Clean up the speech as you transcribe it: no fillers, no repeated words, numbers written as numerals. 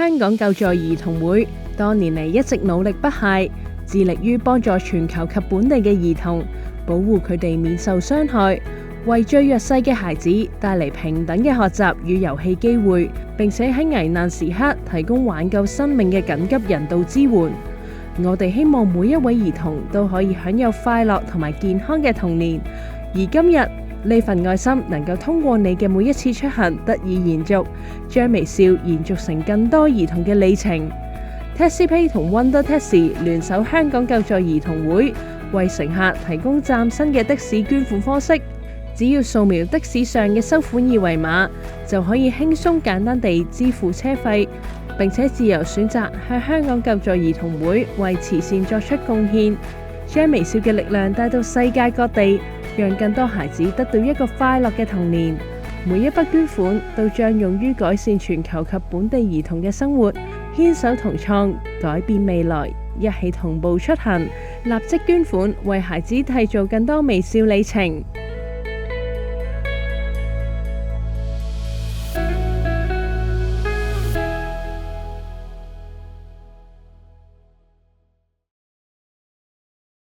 香港救助兒童會多年嚟一直努力不懈，致力於幫助全球及本地嘅兒童，保護佢哋免受傷害，為最弱勢嘅孩子帶嚟平等嘅學習與遊戲機會，並且喺危難時刻提供挽救生命嘅緊急人道支援。我哋希望每一位兒童都可以享有快樂同埋健康嘅童年，而今日呢份愛心能夠通過你嘅每一次出行得以延續，將微笑延續成更多兒童嘅里程。TaxiPay 同 Wonder Taxi 聯手香港救助兒童會，為乘客提供嶄新嘅的士捐款方式。只要掃描的士上嘅收款二維碼，就可以輕鬆簡單地支付車費，並且自由選擇向香港救助兒童會為慈善作出貢獻，將微笑嘅力量帶到世界各地，讓更多孩子得到一個快樂嘅童年。每一筆捐款都將用於改善全球及本地兒童嘅生活，牽手同創，改變未來，一起同步出行，立即捐款，為孩子締造更多微笑里程。